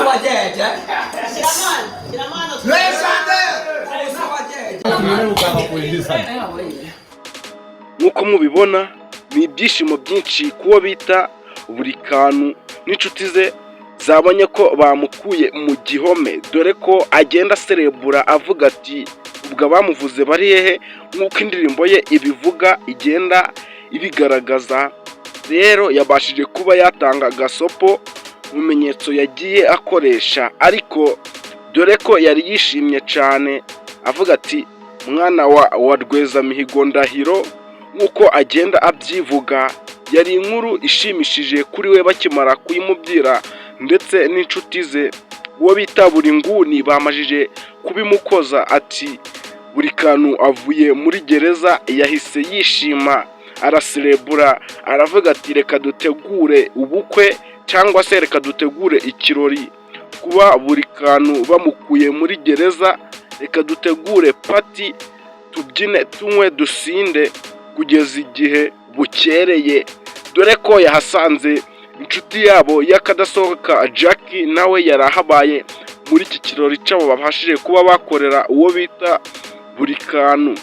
wajeje nk'uko mubibona ni ibyishimo byinshi kuwo bita Burikanu n'inshuti ze zabonye ko bamukuye mu gihome, dore ko agenda aserebura avuga ati ubwo abamuvuze bari hehe, nk'uko indirimbo ye ibivuga igenda ibigaragaza. Rero yabashije kuba yatanga gasopo mu bimenyetso yagiye akoresha, ariko dore ko yari yishimye cyane avuga ati mwana wa Rwezamihigo Ndahiro, nk'uko agenda abyivuga. Yari inkuru ishimishije kuri we bakimara kuyimubwira ndetse n'inshuti ze. Uwo bita Buringuni bamajije kubimukoza ati Burikanu avuye muri gereza, yahise yishima araserebura aravuga ati reka dutegure ubukwe cyangwa se reka dutegure ikirori kuba Burikanu bamukuye muri gereza, reka dutegure pati, tubyine tunywe dusinde kugeza igihe bukereye, dore ko yahasanze inshuti yabo y'akadasohoka Jackie nawe yarahabaye muri iki kirori cyabo babashije kuba bakorera uwo bita Burikanu.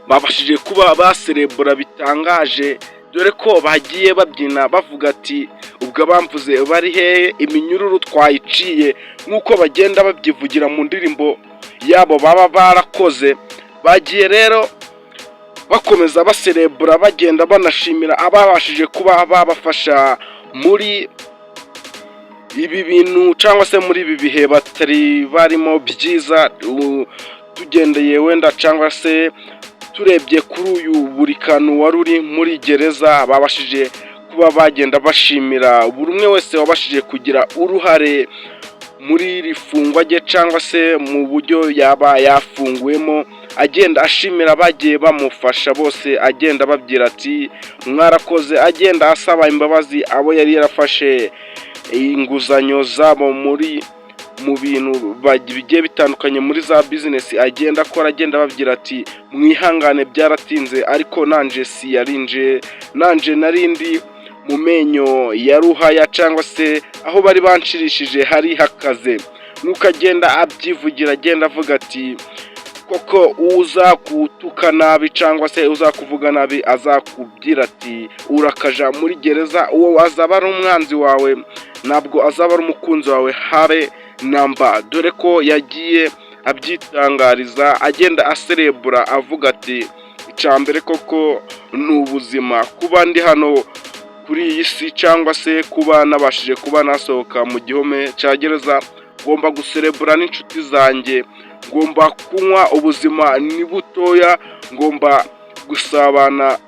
Babashije kuba baserebura bitangaje, dore ko bagiye babyina bavuga ati ubwo abamvuze bari hehe, iminyururu twayiciye, nk'uko bagenda babyivugira mu ndirimbo yabo baba barakoze. Bagiye rero bakomeza baserebura bagenda banashimira ababashije kuba babafasha muri ibi bintu cyangwa se muri ibi bihe batari barimo byiza. Tugendeye wenda cyangwa se turebye kuri uyu Burikanu wari uri muri gereza, babashije kuba bagenda bashimira buri umwe wese wabashije kugira uruhare muri iri fungwa rye cyangwa se mu buryo yaba yafunguwemo, agenda ashimira bagiye bamufasha bose, agenda ababwira ati mwarakoze, agenda asaba imbabazi abo yari yarafashe inguzanyo zabo mu bintu bigiye bitandukanye muri za bizinesi agenda akora, agenda ababwira ati mwihangane byaratinze, ariko nanje si yarinje, nanje narindi mu menyo ya ruhaya cyangwa se aho bari banshirishije hari hakaze. Nk'uko agenda abyivugira agenda avuga ati koko uza kutuka nabi cyangwa se uza kuvuga nabi azakubwira ati urakaja muri gereza, uwo azaba ari umwanzi wawe ntabwo azaba ari umukunzi wawe habe namba. Dore ko yagiye abyitangariza agenda aserebura avuga ati icyambere koko ni ubuzima, kuba ndi hano kuri iyi si cyangwa se kuba nabashije kuba nasohoka mu gihome cya gereza, ngomba guserebura n'inshuti zanjye, ngomba kunywa, ubuzima ni butoya, ngomba gusabana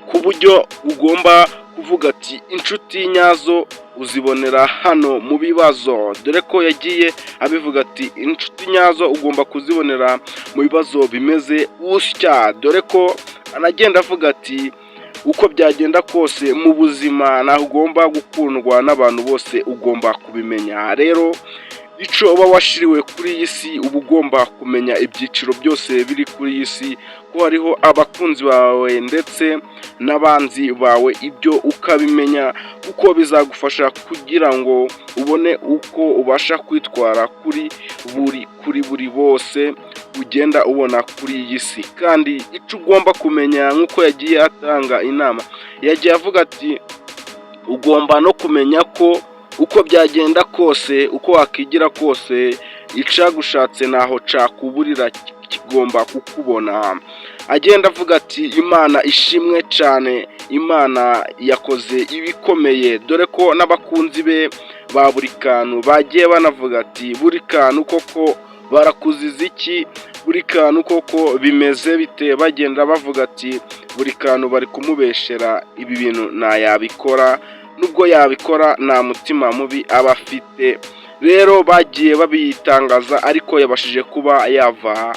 ku buryo ugomba kuvuga ati inshuti nyazo uzibonera hano mu bibazo. Dore ko yagiye abivuga ati inshuti nyazo ugomba kuzibonera mu bibazo bimeze usya, dore ko anagenda avuga ati uko byagenda kose mu buzima ntaho ugomba gukundwa n'abantu bose, ugomba kubimenya. Rero icyo uba washiriwe kuri iyi si uba ugomba kumenya ibyiciro byose biri kuri iyi si, ko hariho abakunzi bawe ndetse n'abanzi bawe, ibyo ukabimenya kuko bizagufasha kugira ngo ubone uko ubasha kwitwara kuri buri bose ugenda ubona kuri iyi si. Kandi icyo ugomba kumenya nk'uko yagiye atanga inama, yagiye avuga ati ugomba no kumenya ko uko byagenda kose, uko wakigira kose, icagushatse naho cakuburira kigomba kukubona. Agenda avuga ati Imana ishimwe cyane, Imana yakoze ibikomeye, dore ko n'abakunzi be ba Burikanu bagiye banavuga ati Burikanu koko barakuziza iki, Burikanu koko bimeze bite, bagenda bavuga ati Burikanu bari kumubeshera, ibi bintu ntayabikora, nubwo yabikora nta mutima mubi aba afite. Rero bagiye babitangaza, ariko yabashije kuba yava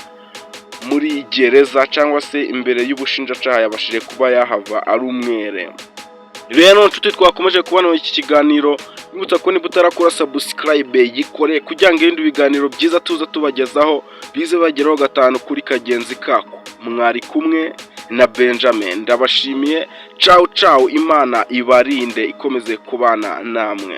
muri gereza cyangwa se imbere y'ubushinjacyaha, yabashije kuba yahava ari umwere. Rero nshuti twakomeje kubana muri iki kiganiro, nibutsa ko niba utarakora subscribe yikore kugira ngo ibindi biganiro byiza tuza tubagezaho bize bageraho gatanu kuri kagenzi kako. Mwari kumwe na Benjamin, ndabashimiye. Ciao ciao, Imana ibarinde ikomeze kubana namwe.